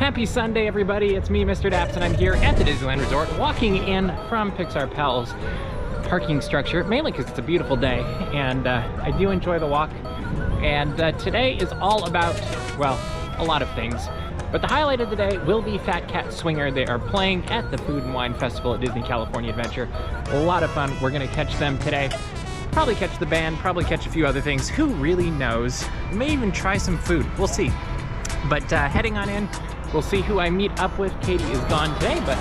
Happy Sunday, everybody. It's me, Mr. DAPS, and I'm here at the Disneyland Resort, walking in from Pixar Pals parking structure, mainly because it's a beautiful day, and I do enjoy the walk. And today is all about, well, a lot of things. But the highlight of the day will be Phat Cat Swinger. They are playing at the Food and Wine Festival at Disney California Adventure. A lot of fun. We're gonna catch them today. Probably catch the band, probably catch a few other things. Who really knows? We may even try some food. We'll see. But heading on in, we'll see who I meet up with. Katie is gone today, but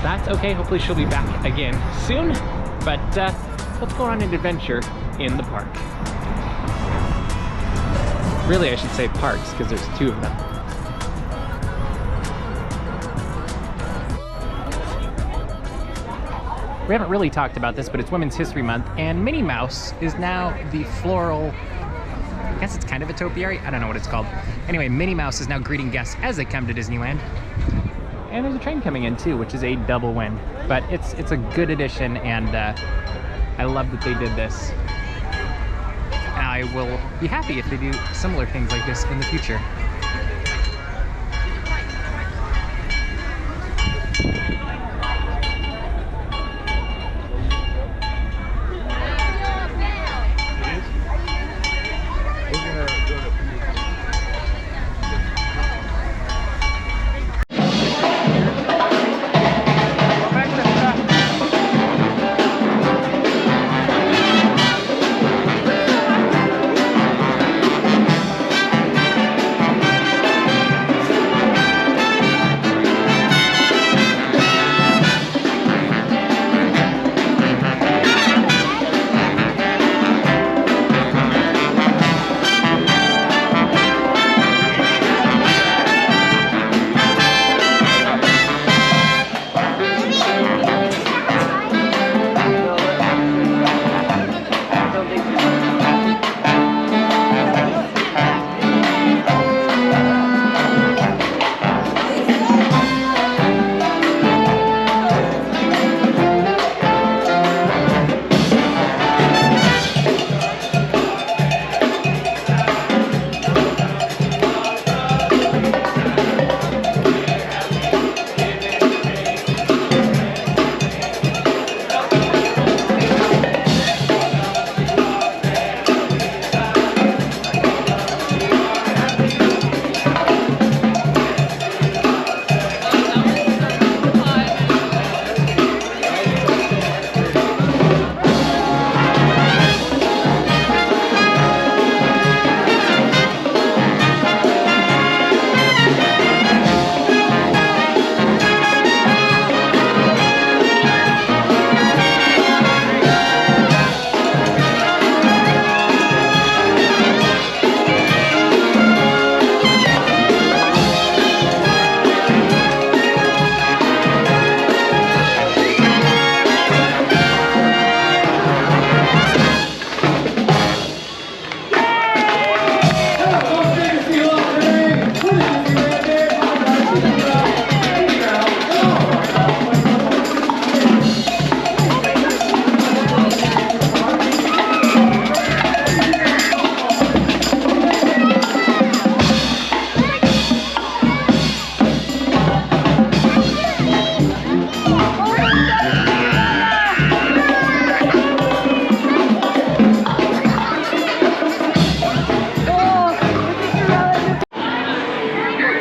that's okay. Hopefully she'll be back again soon. But let's go on an adventure in the park. Really, I should say parks, because there's two of them. We haven't really talked about this, but it's Women's History Month, and Minnie Mouse is now the floral, I guess it's kind of a topiary, I don't know what it's called. Anyway, Minnie Mouse is now greeting guests as they come to Disneyland. And there's a train coming in too, which is a double win. But it's a good addition, and I love that they did this. I will be happy if they do similar things like this in the future.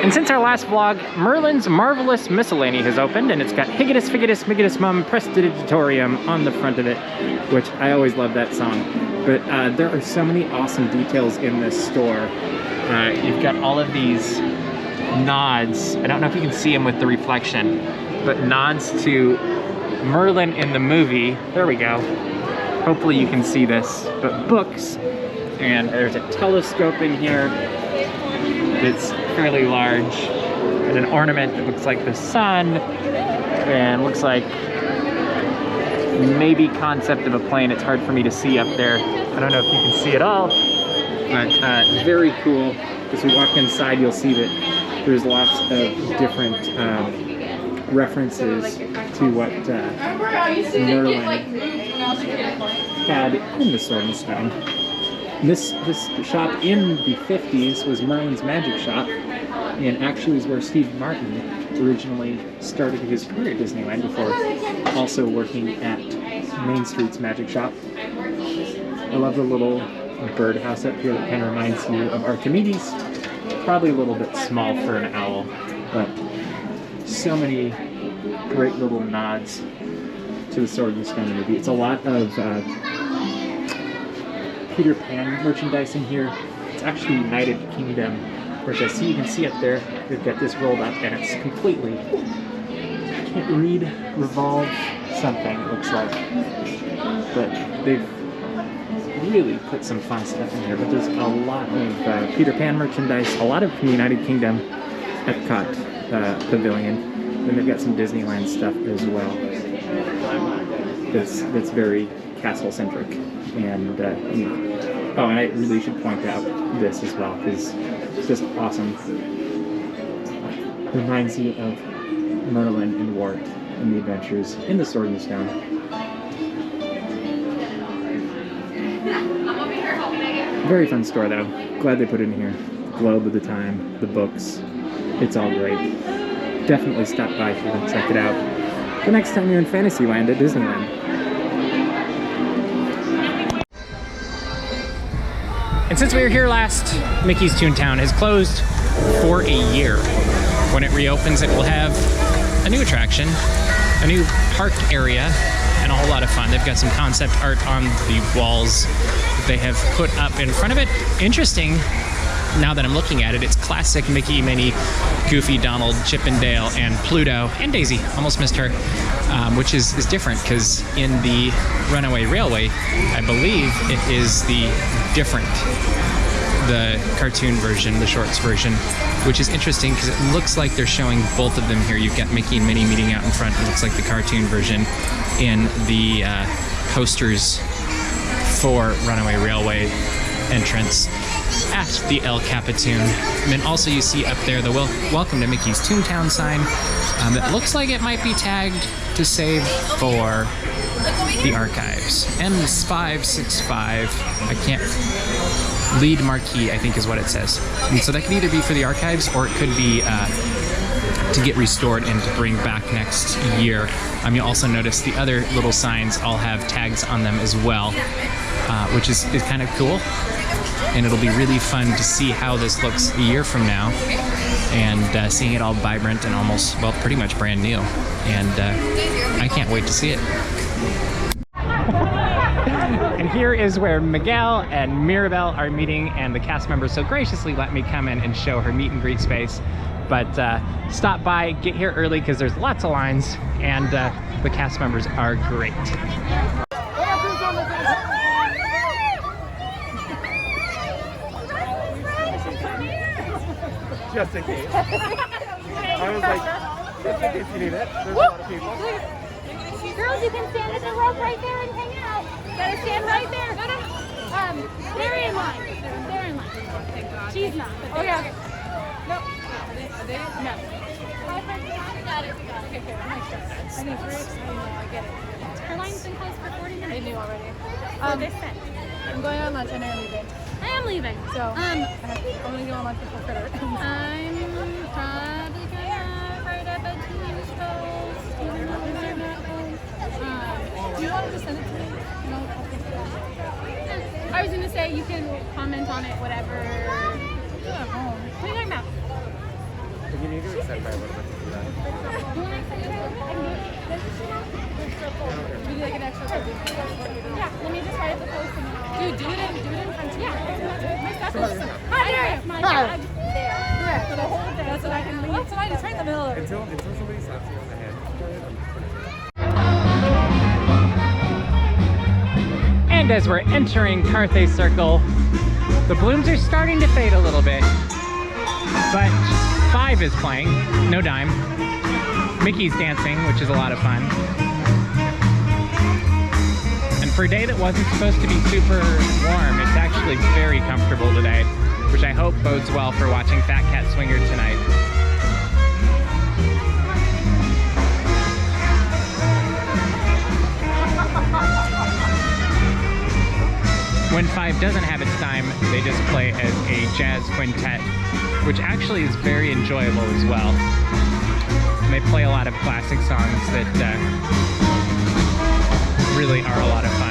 And since our last vlog, Merlin's Marvelous Miscellany has opened, and it's got Higgitus Figgitus Miggitus Mum Prestidigitorium on the front of it, which I always love that song. But there are so many awesome details in this store. You've got all of these nods. I don't know if you can see them with the reflection, but nods to Merlin in the movie. There we go. Hopefully you can see this. But books, and there's a telescope in here. It's fairly large, and an ornament that looks like the sun, and looks like maybe concept of a plane. It's hard for me to see up there. I don't know if you can see it all, but very cool. As we walk inside, you'll see that there's lots of different references to what Merlin had in the Sword and Stone. This shop in the 50s was Merlin's Magic Shop, and actually is where Steve Martin originally started his career at Disneyland before also working at Main Street's Magic Shop. I love the little birdhouse up here that kind of reminds you of Archimedes. Probably a little bit small for an owl, but so many great little nods to the Sword and Stone movie. It's a lot of Peter Pan merchandise in here. It's actually United Kingdom, which I see, you can see up there, they've got this rolled up and it's completely, I can't read, revolve something it looks like, but they've really put some fun stuff in here. But there's a lot of Peter Pan merchandise, a lot of from the United Kingdom Epcot Pavilion. Then they've got some Disneyland stuff as well. That's very castle-centric. And oh, and I really should point out this as well, because it's just awesome. Reminds you of Merlin and Wart and the adventures in the Sword and Stone. Very fun store though. Glad they put it in here. Globe of the Time, the books. It's all great. Definitely stop by here and check it out the next time you're in Fantasyland at Disneyland. And since we were here last, Mickey's Toontown has closed for a year. When it reopens, it will have a new attraction, a new park area, and a whole lot of fun. They've got some concept art on the walls that they have put up in front of it. Interesting, now that I'm looking at it, it's classic Mickey, Minnie, Goofy, Donald, Chip and Dale, and Pluto, and Daisy, almost missed her, which is different because in the Runaway Railway, I believe it is the cartoon version, the shorts version, which is interesting because it looks like they're showing both of them here. You've got Mickey and Minnie meeting out in front. It looks like the cartoon version in the posters for Runaway Railway entrance at the El Capitan. And then also you see up there the Welcome to Mickey's Toontown sign that looks like it might be tagged to save for the archives. M565, I can't, lead marquee, I think is what it says. And so that could either be for the archives or it could be to get restored and to bring back next year. You'll also notice the other little signs all have tags on them as well, which is kind of cool. And it'll be really fun to see how this looks a year from now, and seeing it all vibrant and almost, well, pretty much brand new. And I can't wait to see it. And here is where Miguel and Maribel are meeting, and the cast members so graciously let me come in and show her meet and greet space. But stop by, get here early because there's lots of lines, and the cast members are great. Just in case. I was like, just in case you need it. There's a lot of people. Girls, you can stand at the rope right there and hang out. You gotta stand right there. They're in line. They're in line. She's not. Oh yeah. No. No. Got it. Okay, I think we're excited now. I get it. Her line's been closed for 40 minutes. They knew already. They said. I'm going on lunch and I'm leaving. I am leaving. So I'm gonna go on lunch before Critter. I'm probably gonna write up a team's post. Do you want to send it to me? No. I was gonna say you can comment on it, whatever. At home. What are you talking about? You need to extend by a little bit to do that. You want to extend it? I can do it. We do like an extra. Yeah. Let me just write up the post and then I'll... Dude, do it in front of me. Yeah. My stuff is... Hi, there. My bag. There. For the whole day. That's what I can leave. That's what I just right in the middle of it. Until somebody slaps you on the head. And as we're entering Carthay Circle, the balloons are starting to fade a little bit, but 5 is playing, no dime. Mickey's dancing, which is a lot of fun. And for a day that wasn't supposed to be super warm, it's actually very comfortable today, which I hope bodes well for watching Phat Cat Swinger tonight. When 5 doesn't have its dime, they just play as a jazz quintet, which actually is very enjoyable as well. And they play a lot of classic songs that really are a lot of fun.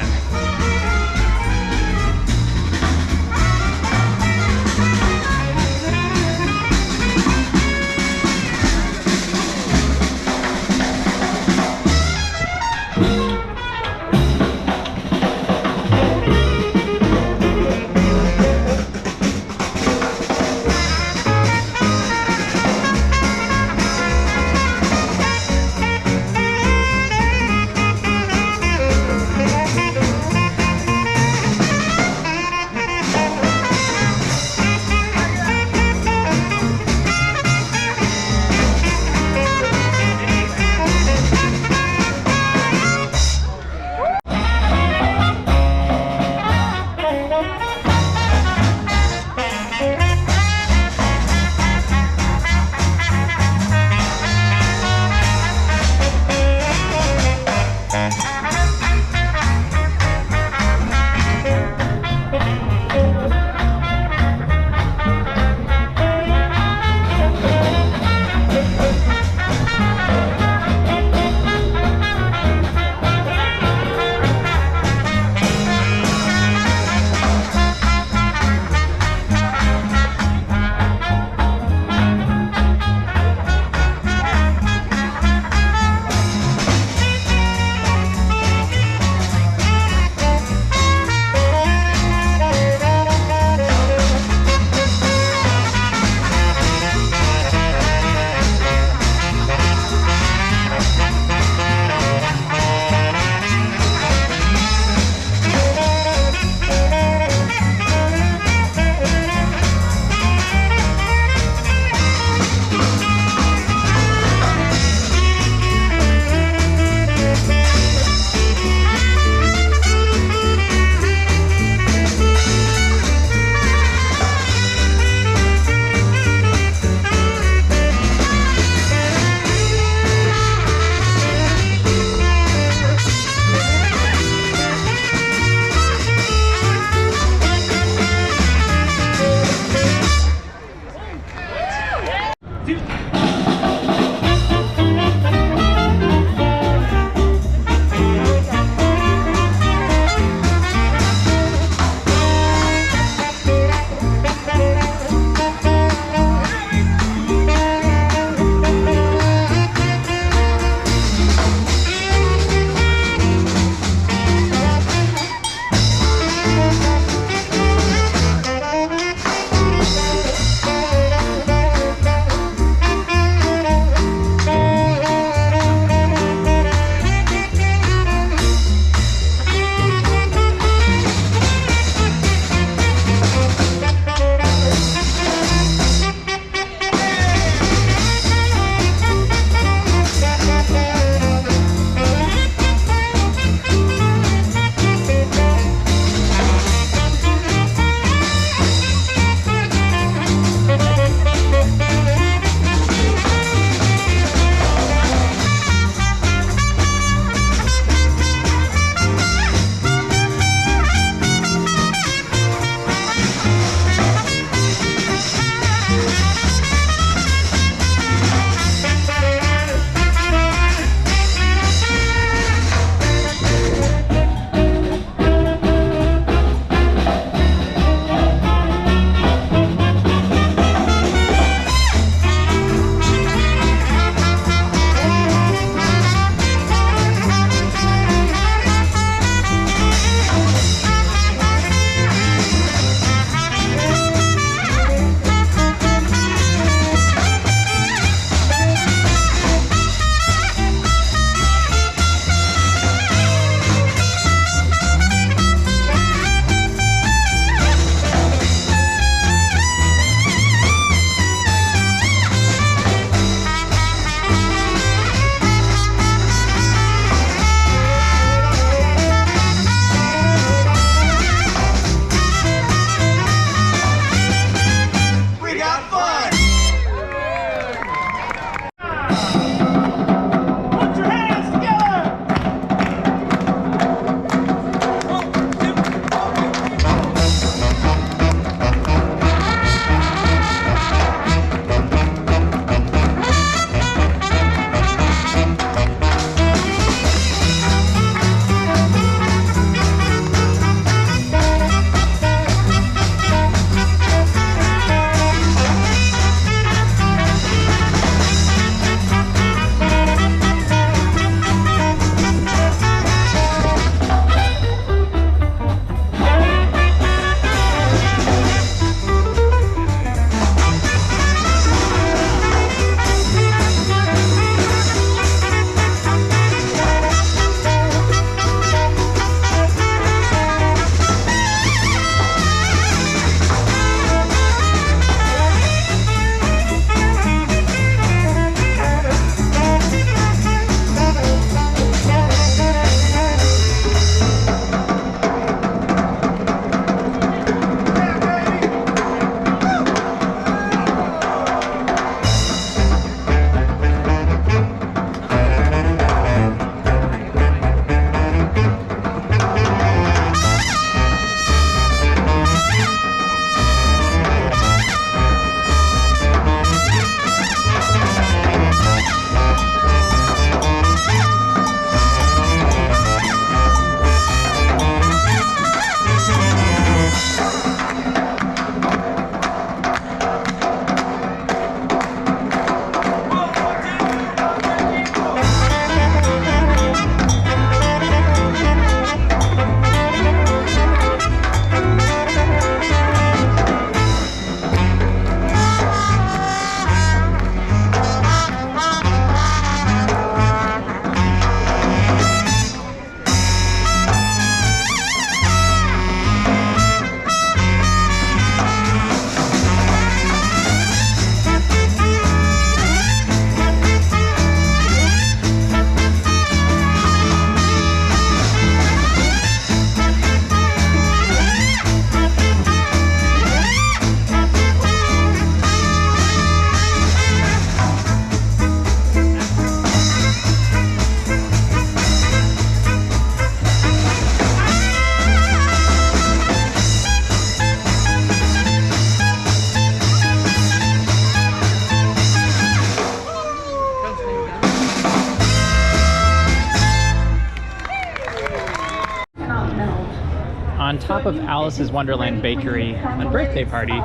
top of Alice's Wonderland Bakery on birthday party,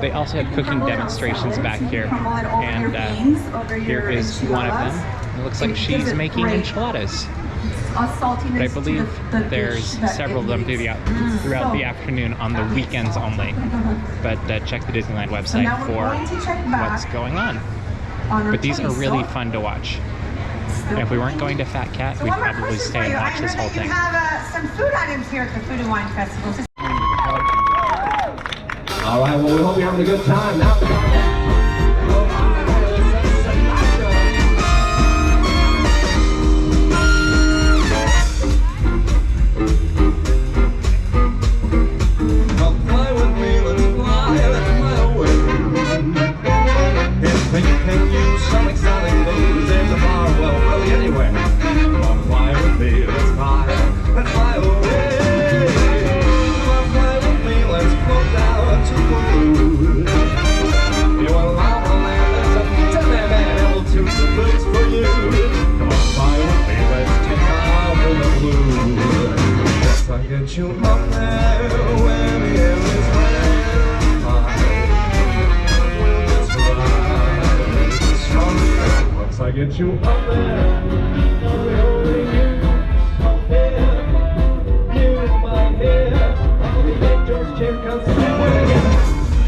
they also have cooking demonstrations back here. And here is one of them. It looks like she's making enchiladas. But I believe there's several of them throughout the afternoon on the weekends only. But check the Disneyland website for what's going on. But these are really fun to watch. And if we weren't going to Phat Cat, we'd probably stay and watch this whole thing. We have some food items here at the Food and Wine Festival. All right, well, we hope you're having a good time. Now get you up there, only you, you in my hair, the angels can't conceal,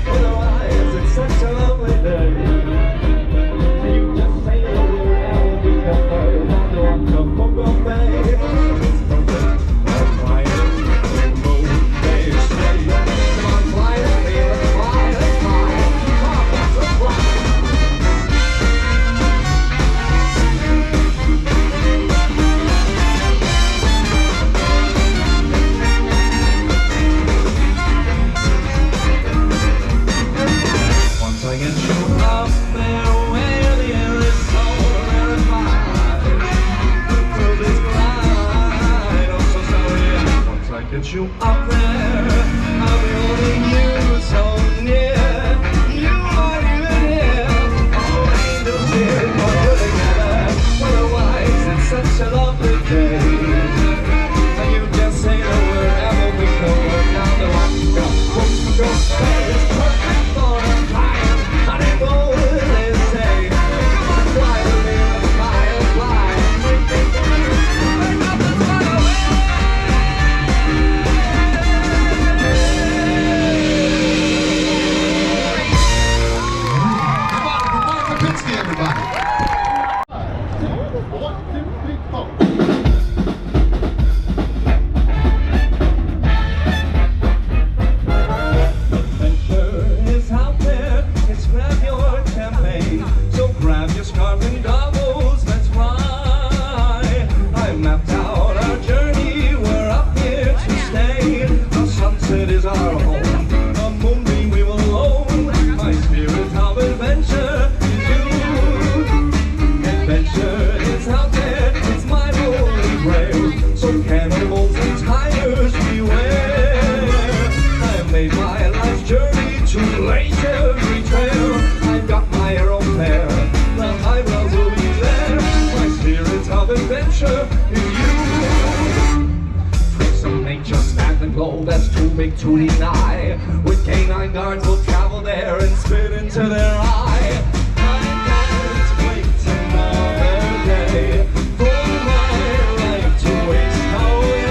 otherwise it's such a lovely day, you just say the word and we can burn on the rock of Coco Bay, it's perfect, I'm flying, rainbow, they say, come on fly with me, let's fly, come on, let's fly. Get you up there, I'll be holding you so near. You are even here, all angels here, all good together. Otherwise, it's such a lovely day. And you just say the word, and we go down the line. Go, say it's perfect for a flying honeymoon, they say. Come on, fly with me, let's fly and fly. Wake up and fly away. That's too big to deny. With canine guards will travel there and spit into their eye. I can't wait another day for my life to waste away.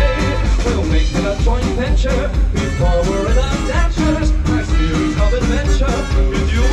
We'll make it a joint venture before we're in our dentures. My spirit of adventure with you.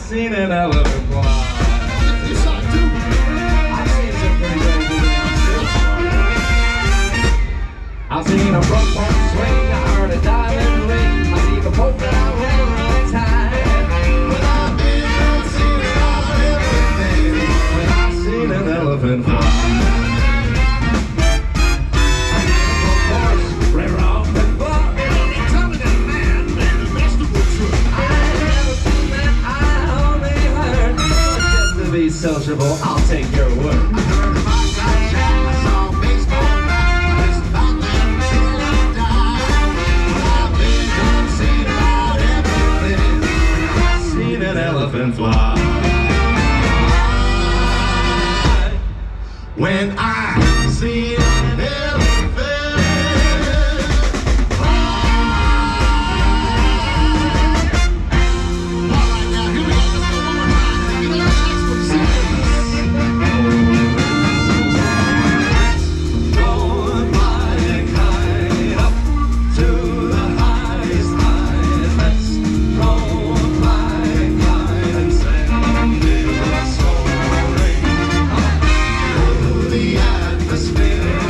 seen an elephant fly. You saw it too? I've seen some pretty crazy things. I've seen a front porch swing, I heard a diamond ring, I see the polka dot railroad tie. But I've been seen about everything when I've seen an elephant fly. Sociable, I'll take your word. I heard about Jack, I saw a baseball bat, I listened about them till I died. But I've been seen about everything. I've seen an elephant fly. When I see an elephant fly. All right, now here we go. Let's go one more time. Give me those next one. Atmosphere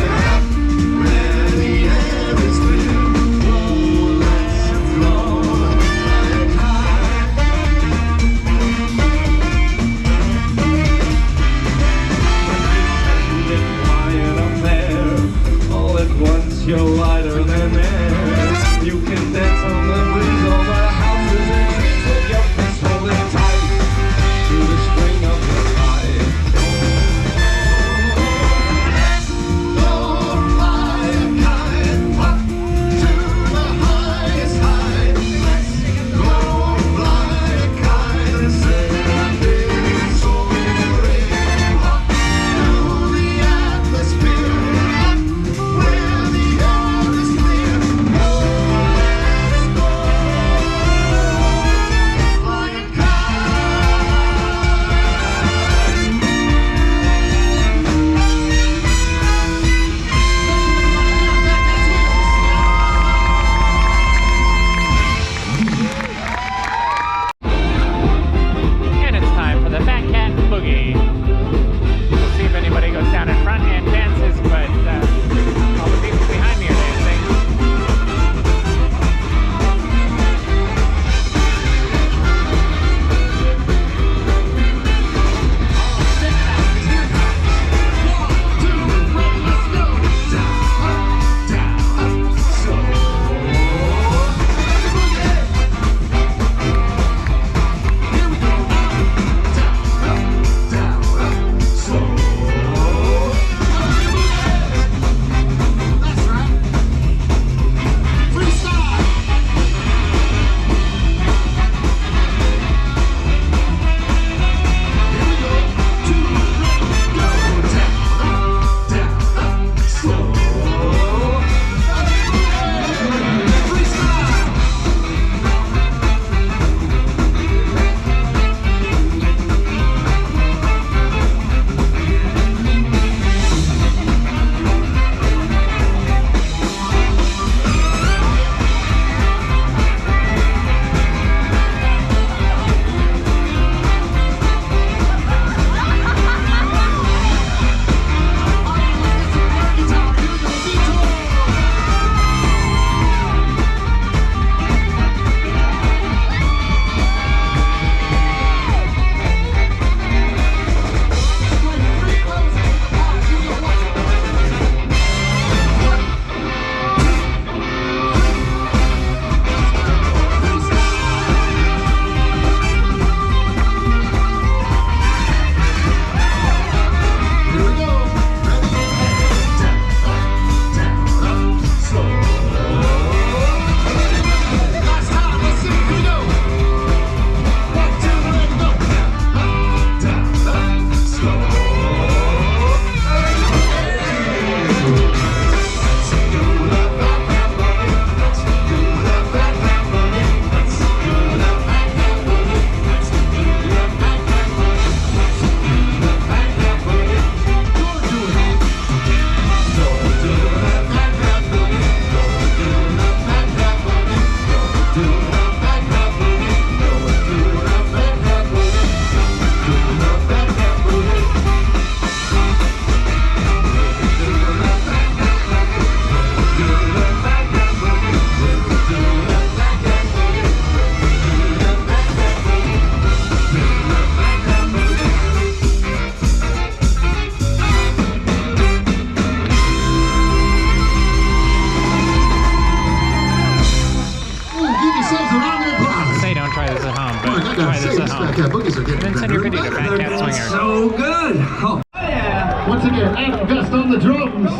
house at home. Fat Cat boogies are getting Then send your better video to and Phat better. Cat Swinger. So good. Oh, yeah. Once again, Adam Vest on the drums.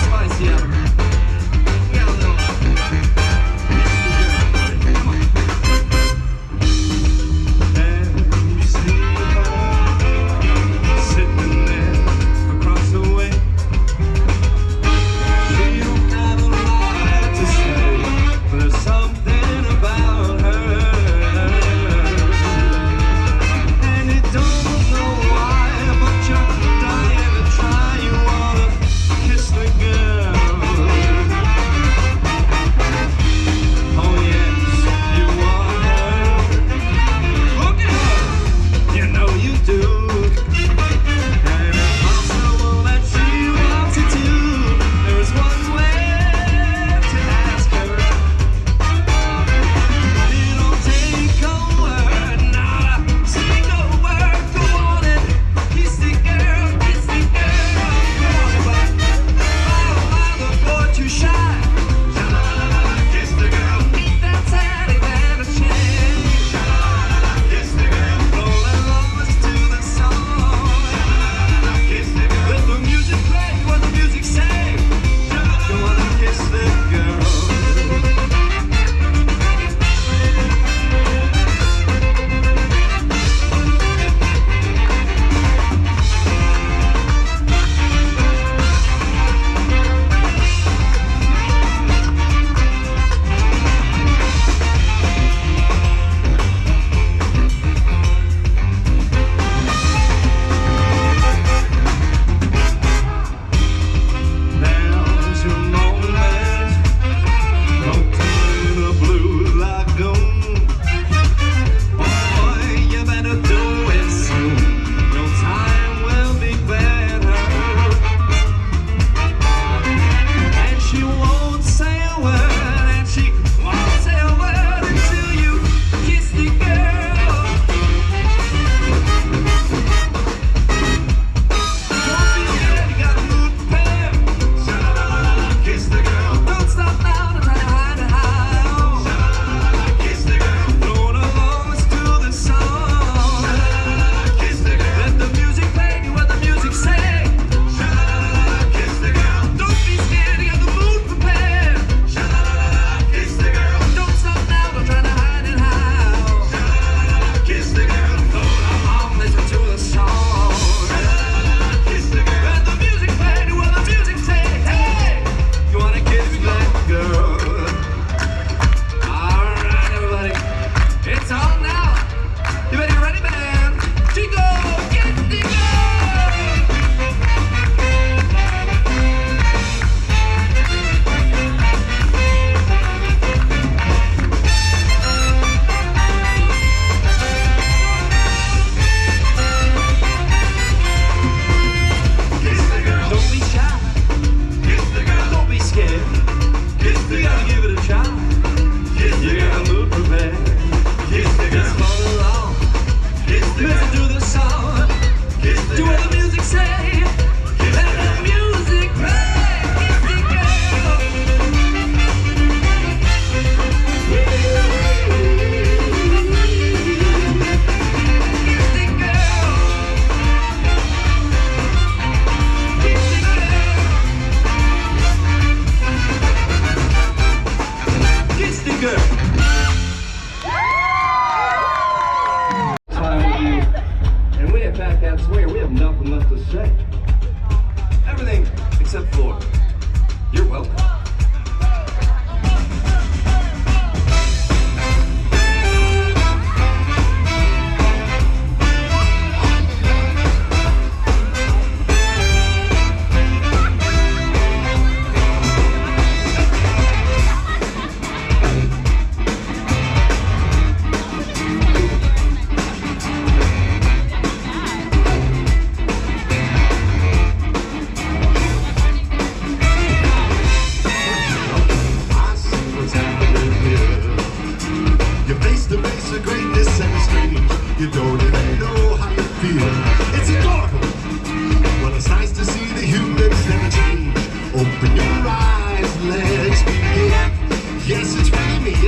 Spicy, Adam. We got a little. And you see her sitting there across the way. She don't have a lot to say, but there's something about her, and it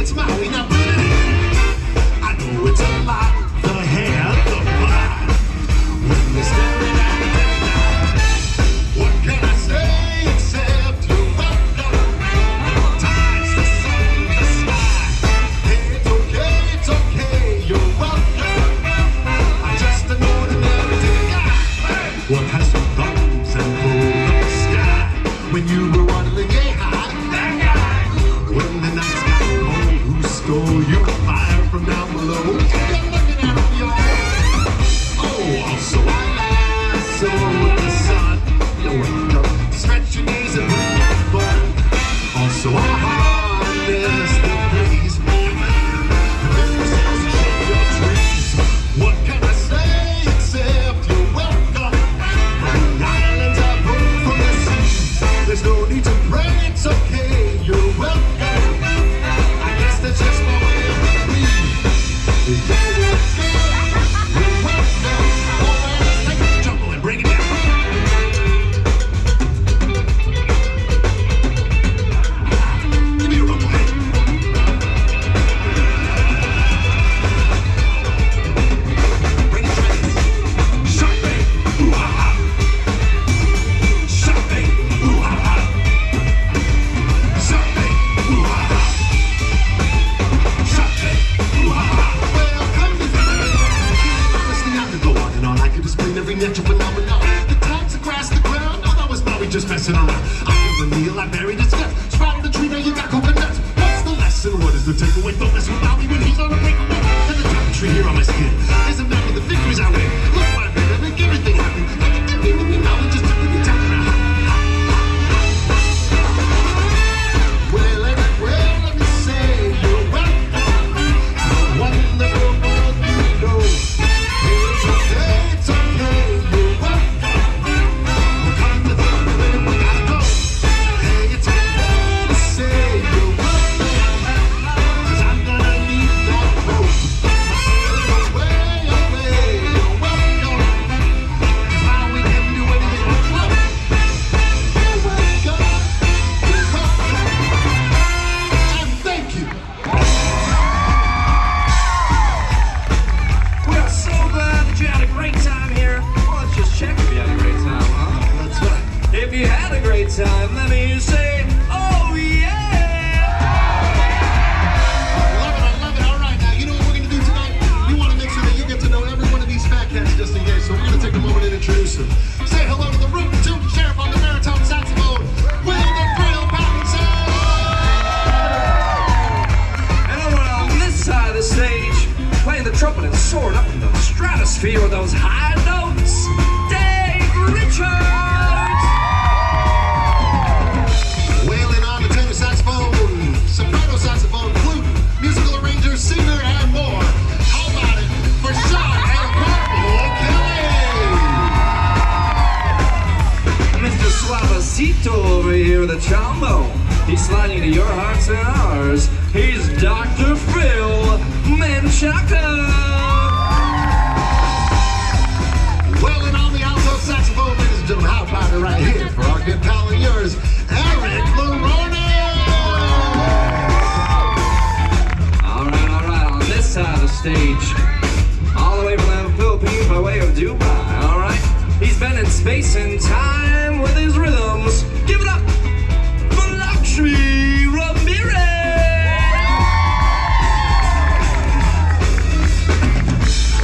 it's Maui, now put it in. I know it's a lot, the hair, the blood. When they're staring at me every night, what can I say except you're welcome? Ties the sun, the sky. Hey, it's okay, you're welcome. I'm just an ordinary guy. What has some thumbs and pulled up the sky? When you were waddling yay high, that guy. When the nights got cold, who stole your fire from down below? You're looking at me, y'all. Oh, also I lasso the sun. You're welcome. Stretch your knees and bring that fun. Also I harness the breeze. What can I say except you're welcome? From the islands I broke from the sea. There's no need to pray, it's okay, you're welcome. I guess that's just my way of being. You're welcome. You're welcome. All right, let's take a jumble and bring it down. Give me a rumble, hey. Bring it, try this. Shark bait, ooh ha ha. Shark bait, ooh ha ha. Shark bait, ooh ha ha. Shark bait, ooh ha ha. Well, come to think of it, honestly, I could go on and on. I could explain every natural phenomenon. The tides across the ground, oh, that was Maui just messing around. I killed the meal, I buried its guts. Sprouted a tree, now you got coconuts. What's the lesson? What is the takeaway? Don't mess with Maui when he's on a breakaway. And the top tree here on my skin isn't matter the victories I win. Look what I did, I make everything happen. Maui just took me down. Well, let me say you're welcome. The wonderful world you know. It's okay, you're welcome. We'll come to the way we gotta go. Hey, it's okay to say you're welcome. 'Cause I'm gonna need that boat. I'm sailing away, you're welcome. 'Cause now we can do anything but float. You're welcome. You're welcome. And thank you. We are so glad that you had a great time here. Well, let's just check if you had a great time, huh? That's right. If you had a great time, let me say, oh yeah! I love it. All right, now, you know what we're going to do tonight? We want to make sure that you get to know every one of these fat cats just in case. So we're going to take a moment and introduce them. Say hello to the root and toot sheriff on the baritone saxophone, Will the Thrill Pattinson! And over on this side of the stage, playing the trumpet and soaring up in the stratosphere with those high notes, Dave Richards! Wailing on the tenor saxophone, soprano saxophone, flute, musical arranger, singer, and more. How about it for Sean and Purple Kelly? Mr. Suavecito over here with a trombone. He's sliding into your hearts and ours. He's Dr. Phil Menchaca. Wailing on the alto saxophone, ladies and gentlemen, how about it right here for our good pal and yours, Eric Larone! All right, on this side of the stage, all the way from the Philippines by way of Dubai, all right? He's been in space and time with his rhythms. Give it up for Lakshmi Ramirez!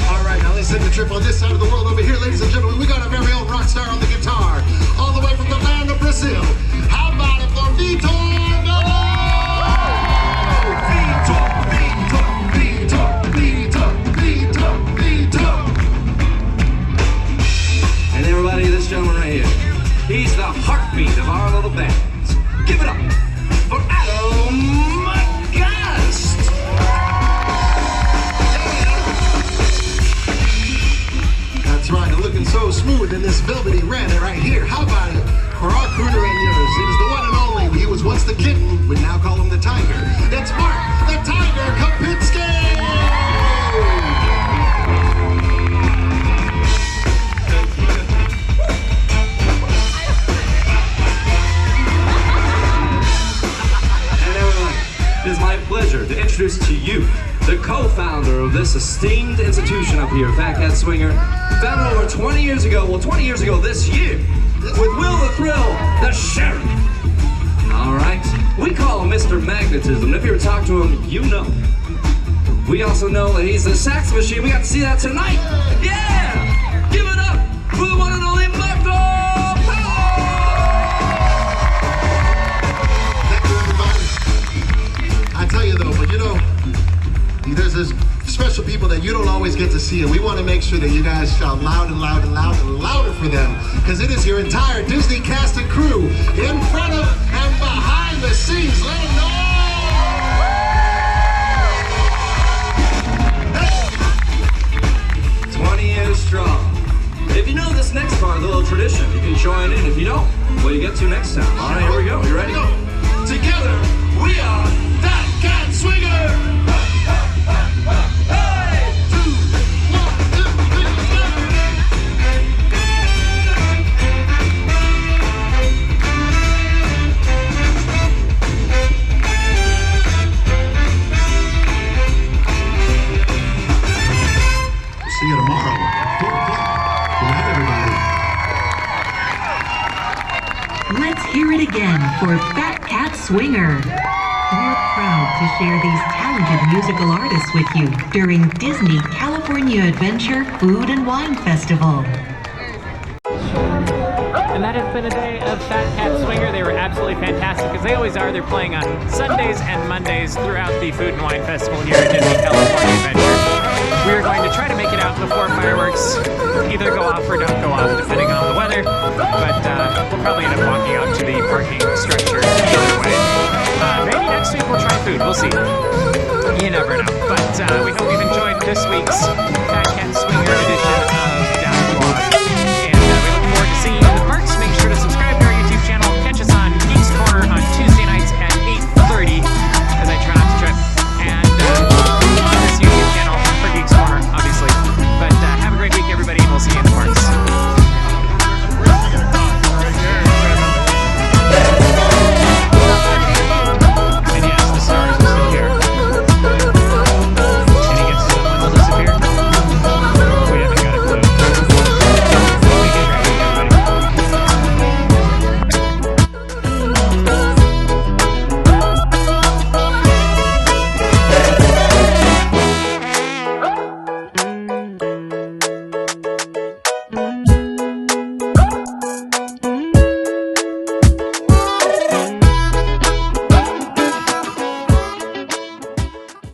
All right, now let's send the trip on this side of the world over here, ladies and gentlemen. We got our very own rock star on the guitar, all the way from the land of Brazil. How about it for Vitor Melo? Vitor. And everybody, this gentleman right here, he's the heartbeat of our little band. Give it up for Adam McGust! That's right, looking so smooth in this velvety red right here. How about it for our crooner and yours? It is the one and only. He was once the kitten, we now call him the tiger. It's Mark the Tiger Kapinski! And everyone, it is my pleasure to introduce to you the co-founder of this esteemed institution up here, Phat Cat Swinger, founded over 20 years ago, well 20 years ago this year, with Will the Thrill, the Sheriff. All right, we call him Mr. Magnetism. If you ever talk to him, you know. We also know that he's the sax machine. We got to see that tonight. Yeah! Give it up for the one and only Maribel! Thank you, everybody. I tell you though, but you know, there's this special people that you don't always get to see, and we want to make sure that you guys shout loud and loud and loud and louder for them, because it is your entire Disney cast and crew in front of and behind the scenes. Let them know! 20 years strong. If you know this next part of the little tradition, you can join in. If you don't, well, you get to next time. All right, here we go. You ready? Together, we are Phat Cat Swinger! See you tomorrow. Good night, everybody. Let's hear it again for Phat Cat Swinger. We're proud to share these talented musical artists with you during Disney California Adventure Food and Wine Festival. And that has been a day of Phat Cat Swinger. They were absolutely fantastic, as they always are. They're playing on Sundays and Mondays throughout the Food and Wine Festival here at Disney California Adventure. We are going to try to make it out before fireworks either go off or don't go off, depending on the weather. But we'll probably end up walking out to the parking structure either way. Maybe next week we'll try food. We'll see. You never know. But we hope you've enjoyed this week's Phat